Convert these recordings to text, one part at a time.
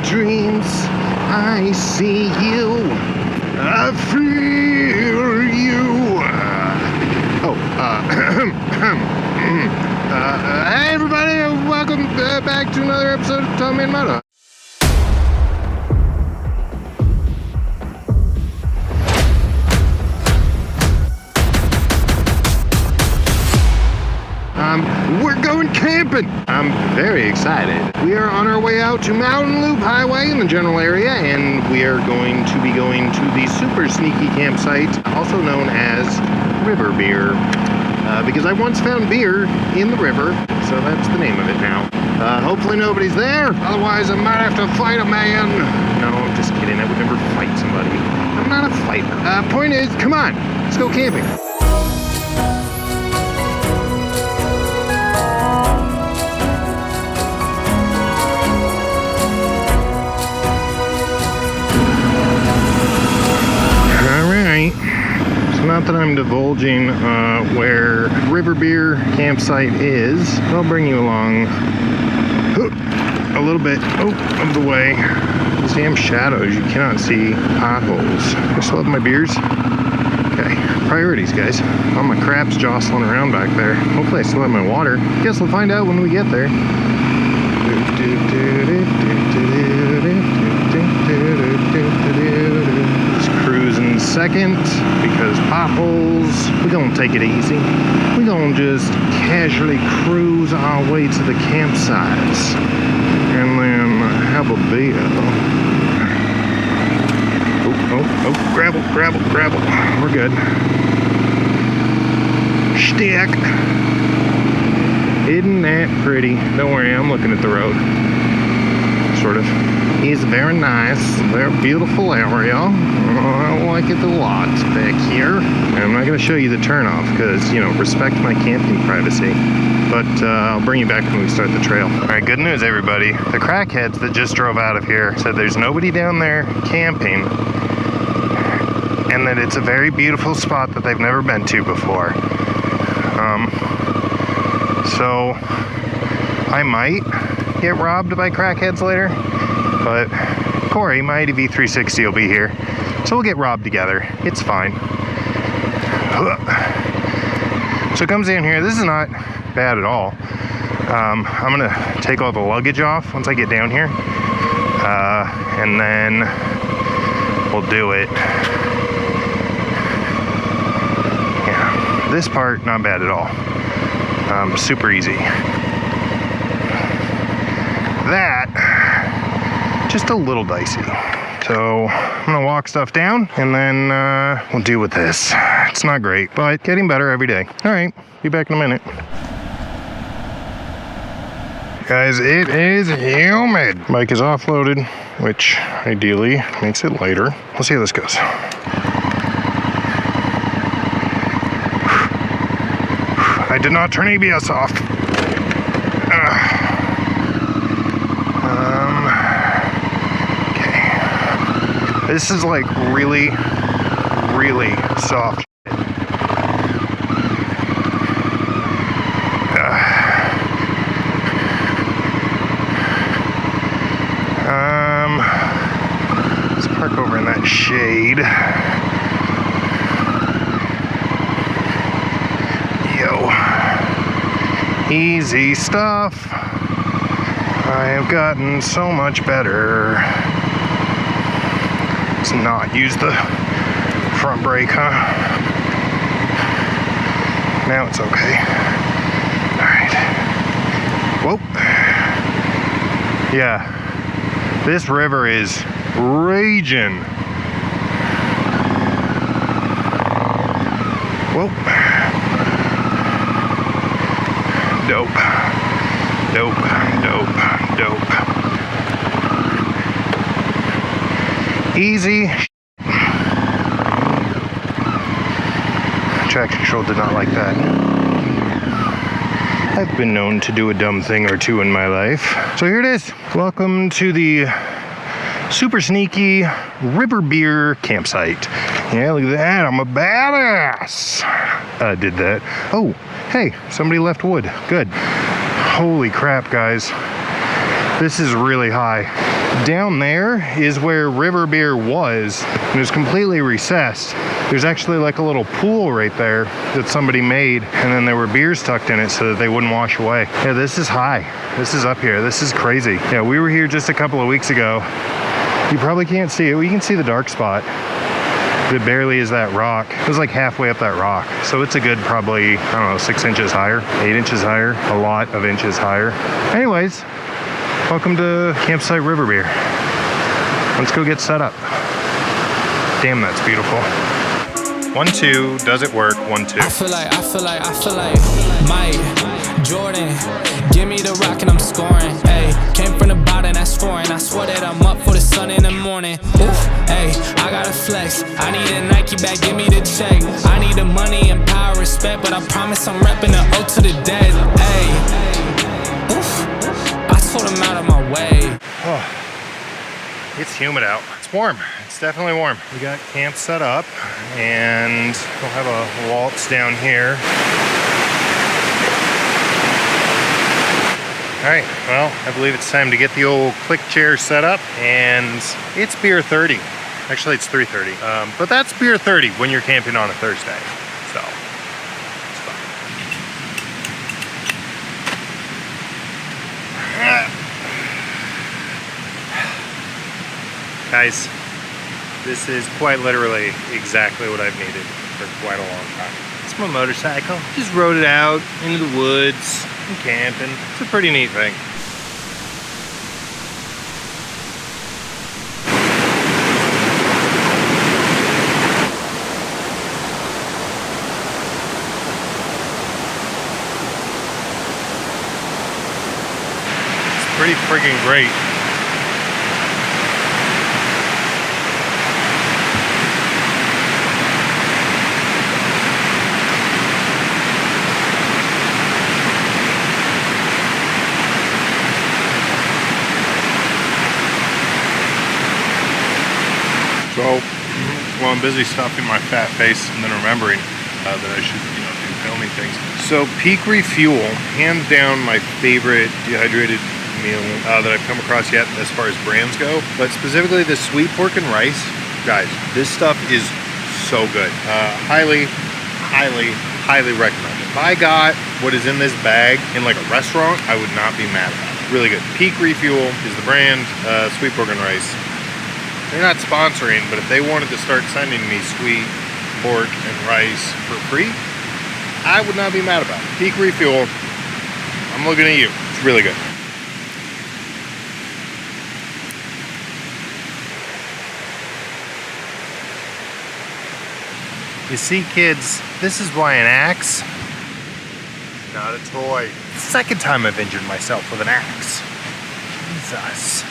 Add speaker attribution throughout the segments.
Speaker 1: dreams, I see you, I feel you. Hey everybody, welcome back to another episode of Tommy and Motto. We're going camping. I'm very excited. We are on our way out to Mountain Loop Highway in the general area, and we are going to be going to the super sneaky campsite, also known as River Beer, because I once found beer in the river, so that's the name of it now. Hopefully nobody's there, otherwise I might have to fight a man. No, I'm just kidding. I would never fight somebody. I'm not a fighter. Point is, come on, let's go camping. Not that I'm divulging where River Beer campsite is. I'll bring you along a little bit of the way. These damn shadows, you cannot see potholes. I still have my beers. Okay, priorities, guys. All my crap's jostling around back there. Hopefully I still have my water. Guess we'll find out when we get there. Cruising second because potholes. We're gonna take it easy. We're gonna just casually cruise our way to the campsites and then have a beer. Oh, gravel. We're good. Stick. Isn't that pretty? Don't worry, I'm looking at the road. Sort of. It's very nice, very beautiful area. I like it a lot back here. And I'm not going to show you the turnoff because, you know, respect my camping privacy. But I'll bring you back when we start the trail. All right, good news, everybody. The crackheads that just drove out of here said there's nobody down there camping and that it's a very beautiful spot that they've never been to before. So I might get robbed by crackheads later. But Corey, MyADV360 will be here, so we'll get robbed together. It's fine. So it comes in here. This is not bad at all. I'm gonna take all the luggage off once I get down here, and then we'll do it. Yeah, this part not bad at all. Super easy. That. Just a little dicey. So I'm gonna walk stuff down and then we'll deal with this. It's not great, but getting better every day. All right, be back in a minute. Guys, it is humid. Bike is offloaded, which ideally makes it lighter. We'll see how this goes. I did not turn ABS off. This is like really, really soft. Let's park over in that shade. Yo. Easy stuff. I have gotten so much better. Not use the front brake, huh? Now it's okay. Alright. Whoa. Yeah. This river is raging. Whoa. Dope. Easy. Traction control did not like that. I've been known to do a dumb thing or two in my life. So here it is. Welcome to the super sneaky River Beer campsite. Yeah, look at that. I'm a badass. Did that. Oh, hey, somebody left wood. Good. Holy crap, guys. This is really high. Down there is where river beer was, and it was completely recessed. There's actually like a little pool right there that somebody made, and then there were beers tucked in it so that they wouldn't wash away. Yeah, this is high. This is up here. This is crazy. Yeah, we were here just a couple of weeks ago. You probably can't see it. We can see the dark spot. It barely is that rock. It was like halfway up that rock. So it's a good probably, I don't know, 6 inches higher, 8 inches higher, a lot of inches higher. Anyways, welcome to Campsite River Beer. Let's go get set up. Damn, that's beautiful. 1, 2, does it work? 1, 2.
Speaker 2: I feel like Mike, Jordan, give me the rock and I'm scoring. Ayy, came from the bottom, that's foreign. I swear that I'm up for the sun in the morning. Oof, ayy, I gotta flex. I need a Nike bag, give me the check. I need the money and power, respect, but I promise I'm repping the O to the dead. Ayy, oof, I told him out of my way.
Speaker 1: Oh, it's humid out. It's warm. It's definitely warm. We got camp set up, and we'll have a waltz down here. All right, well, I believe it's time to get the old click chair set up, and it's beer 30. Actually, it's 3:30, but that's beer 30 when you're camping on a Thursday, so it's fine. Guys, this is quite literally exactly what I've needed for quite a long time. It's my motorcycle. Just rode it out into the woods. I'm camping. It's a pretty neat thing. It's pretty friggin' great. So, well, I'm busy stuffing my fat face and then remembering that I should, do filming things. So, Peak Refuel, hands down my favorite dehydrated meal that I've come across yet as far as brands go. But specifically the sweet pork and rice, guys, this stuff is so good. Highly recommend it. If I got what is in this bag in like a restaurant, I would not be mad about it. Really good. Peak Refuel is the brand, sweet pork and rice. They're not sponsoring, but if they wanted to start sending me sweet pork and rice for free, I would not be mad about it. Peak Refuel, I'm looking at you. It's really good. You see, kids, this is why an axe, not a toy. Second time I've injured myself with an axe. Jesus.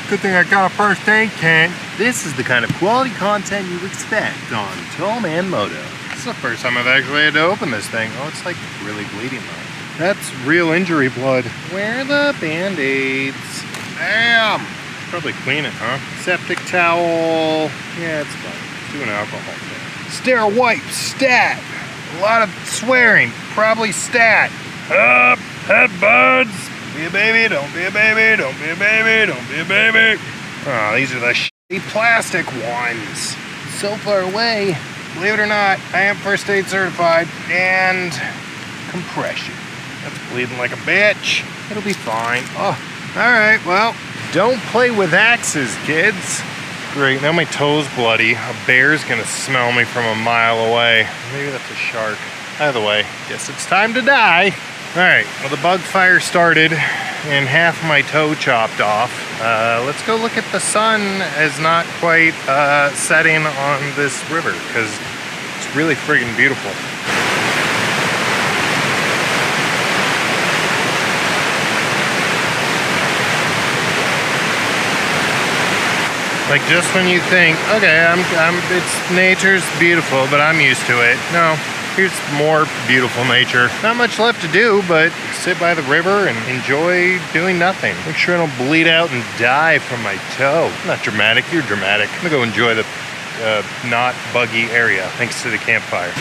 Speaker 1: Good thing I got a first aid kit. This is the kind of quality content you expect on Tom and Moto. This is the first time I've actually had to open this thing. Oh, it's like really bleeding though. That's real injury blood. Where are the band-aids? Damn! Probably clean it, huh? Septic towel. Yeah, it's fine. Do an alcohol thing. Sterile wipes, stat. A lot of swearing, probably stat. Up, headbuds. Be a baby, don't be a baby, don't be a baby, don't be a baby. Oh, these are the shitty plastic ones. So far away. Believe it or not, I am first aid certified. And compression. That's bleeding like a bitch. It'll be fine. Oh, all right, well, don't play with axes, kids. Great, now my toe's bloody. A bear's gonna smell me from a mile away. Maybe that's a shark. Either way, guess it's time to die. All right, well, the bug fire started and half my toe chopped off. Let's go look at the sun as not quite setting on this river because it's really friggin' beautiful. Like just when you think, okay, it's nature's beautiful, but I'm used to it. No. Here's more beautiful nature. Not much left to do, but sit by the river and enjoy doing nothing. Make sure I don't bleed out and die from my toe. Not dramatic, you're dramatic. I'm gonna go enjoy the not buggy area thanks to the campfire.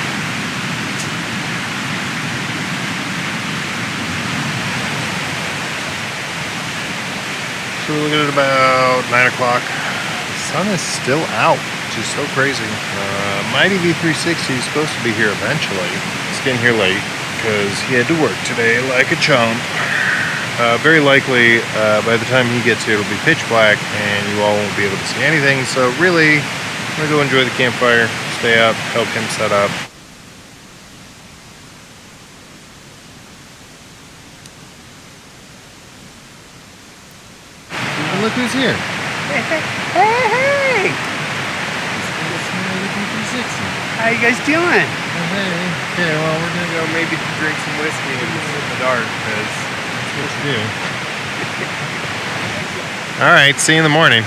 Speaker 1: So we're looking at about 9 o'clock. The sun is still out, which is so crazy. MyADV360 is supposed to be here eventually. He's getting here late because he had to work today like a chump. Very likely, by the time he gets here, it'll be pitch black and you all won't be able to see anything. So really, I'm gonna go enjoy the campfire, stay up, help him set up. And look who's here.
Speaker 3: Hey, hey! How you guys doing?
Speaker 1: Hey. Yeah, well, we're gonna go maybe drink some whiskey in the dark, because that's what you do. All right, see you in the morning.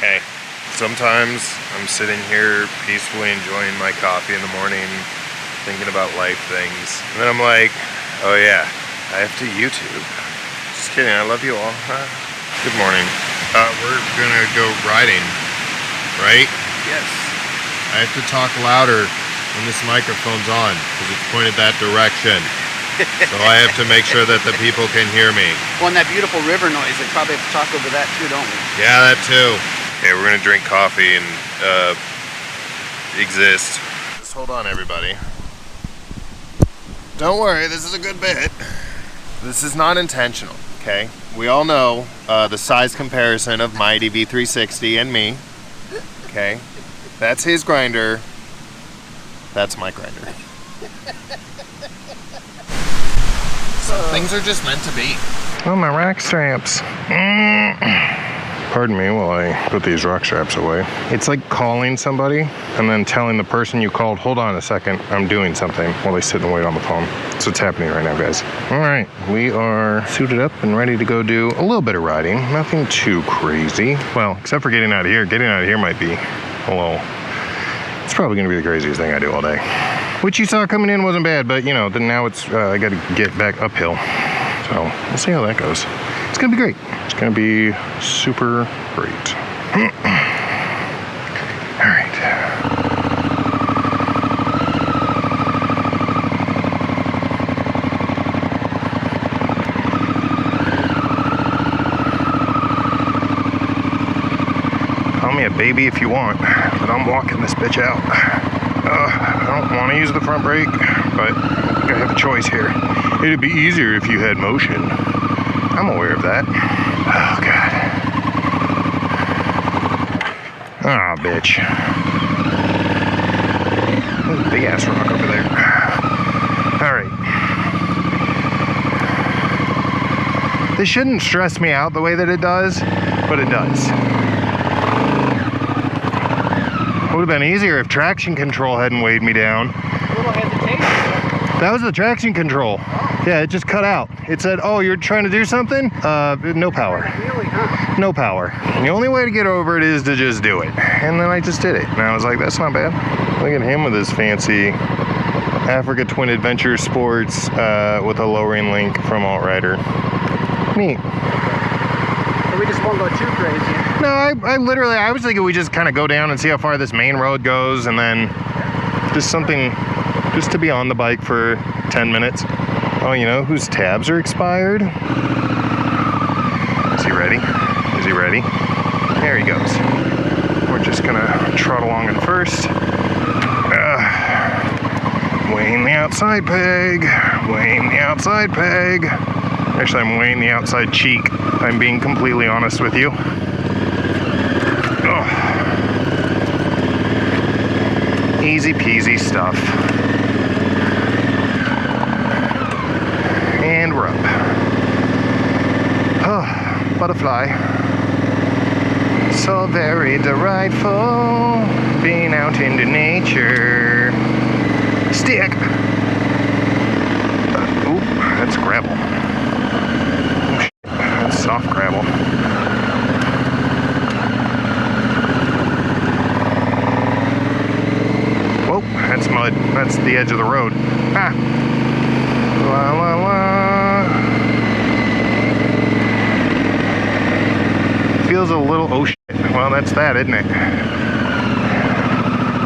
Speaker 1: Hey, sometimes I'm sitting here peacefully enjoying my coffee in the morning, thinking about life things, and then I'm like, oh yeah, I have to YouTube. Just kidding, I love you all. Good morning. We're gonna go riding, right?
Speaker 3: Yes.
Speaker 1: I have to talk louder when this microphone's on, because it's pointed that direction. So I have to make sure that the people can hear me.
Speaker 3: Well, and that beautiful river noise, they probably have to talk over that too, don't we?
Speaker 1: Yeah, that too. Okay, we're gonna drink coffee and exist. Just hold on, everybody. Don't worry, this is a good bit. This is not intentional, okay? We all know the size comparison of MyADV360 and me, okay? That's his grinder. That's my grinder. Some things are just meant to be. Oh, my rack straps. Pardon me while I put these rock straps away. It's like calling somebody and then telling the person you called, hold on a second, I'm doing something, while they sit and wait on the phone. That's what's happening right now, guys. All right, we are suited up and ready to go do a little bit of riding. Nothing too crazy. Well, except for getting out of here. Getting out of here might be a little, it's probably gonna be the craziest thing I do all day. Which you saw coming in wasn't bad, but you know, then now it's, I gotta get back uphill. So we'll see how that goes. It's gonna be great. It's gonna be super great. All right. Call me a baby if you want, but I'm walking this bitch out. I don't want to use the front brake, but I think I have a choice here. It'd be easier if you had motion. I'm aware of that. Oh, God. Ah, bitch. There's a big ass rock over there. Alright. This shouldn't stress me out the way that it does, but it does. It would have been easier if traction control hadn't weighed me down.
Speaker 3: A little hesitation.
Speaker 1: That was the traction control. Yeah, it just cut out. It said, oh, you're trying to do something? No power.
Speaker 3: Really, huh?
Speaker 1: No power. And the only way to get over it is to just do it. And then I just did it. And I was like, that's not bad. Look at him with his fancy Africa Twin Adventure Sports with a lowering link from Altrider. Neat.
Speaker 3: So we just won't go too crazy.
Speaker 1: No, I was thinking we just kind of go down and see how far this main road goes, and then just something, just to be on the bike for 10 minutes. Oh, you know whose tabs are expired? Is he ready? Is he ready? There he goes. We're just gonna trot along in first. Weighing the outside peg. Weighing the outside peg. Actually, I'm weighing the outside cheek. I'm being completely honest with you. Oh. Easy peasy stuff. And we're up. Oh, butterfly. So very delightful being out into nature. Stick. Ooh, that's gravel. Oh, shit. That's soft gravel. Whoa, that's mud. That's the edge of the road. Ah. La la la. Feels a little, oh shit. Well, that's that, isn't it?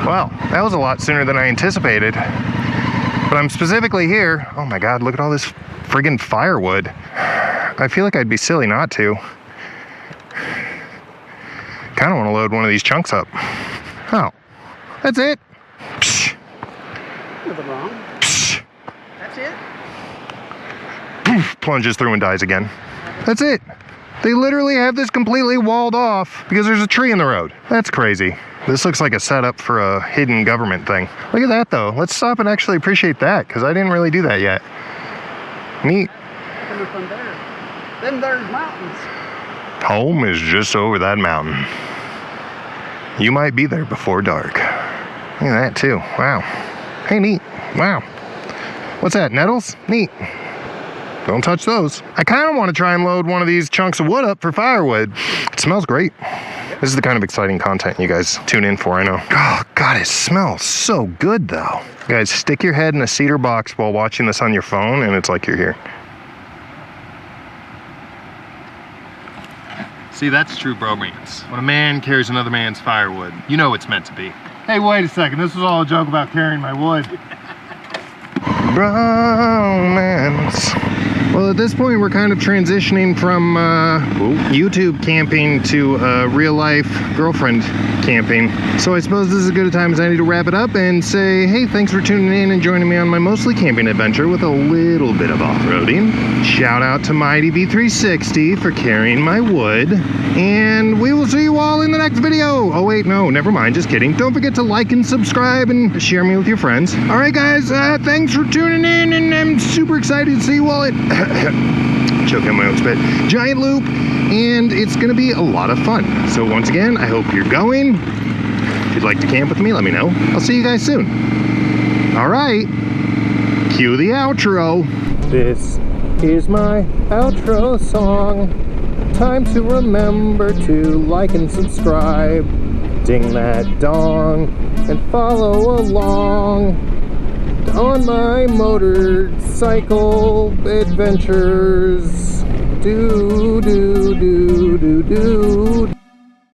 Speaker 1: Well, that was a lot sooner than I anticipated. But I'm specifically here. Oh my God, look at all this friggin' firewood. I feel like I'd be silly not to. Kind of want to load one of these chunks up. Oh, that's it. Psh.
Speaker 3: Nothing wrong.
Speaker 1: Psh.
Speaker 3: That's it.
Speaker 1: Poof, plunges through and dies again. That's it. They literally have this completely walled off because there's a tree in the road. That's crazy. This looks like a setup for a hidden government thing. Look at that though. Let's stop and actually appreciate that because I didn't really do that yet. Neat.
Speaker 3: Coming from there. Then there's mountains.
Speaker 1: Home is just over that mountain. You might be there before dark. Look at that too. Wow. Hey, neat. Wow. What's that? Nettles? Neat. Don't touch those. I kind of want to try and load one of these chunks of wood up for firewood. It smells great. This is the kind of exciting content you guys tune in for, I know. Oh, God, it smells so good, though. You guys, stick your head in a cedar box while watching this on your phone, and it's like you're here. See, that's true bromance. When a man carries another man's firewood, you know it's meant to be. Hey, wait a second. This was all a joke about carrying my wood. Bromance. Well, at this point, we're kind of transitioning from YouTube camping to real life girlfriend camping. So I suppose this is as good a time as I need to wrap it up and say, hey, thanks for tuning in and joining me on my mostly camping adventure with a little bit of off-roading. Shout out to MyADV360 for carrying my wood. And we will see you all in the next video. Oh, wait, no, never mind. Just kidding. Don't forget to like and subscribe and share me with your friends. All right, guys, thanks for tuning in, and I'm super excited to see you all at choking on my own spit giant loop, and it's gonna be a lot of fun. So once again, I hope you're going. If you'd like to camp with me, let me know. I'll see you guys soon. All right, cue the outro. This is my outro song. Time to remember to like and subscribe, ding that dong, and follow along on my motorcycle adventures. Do, do, do, do, do.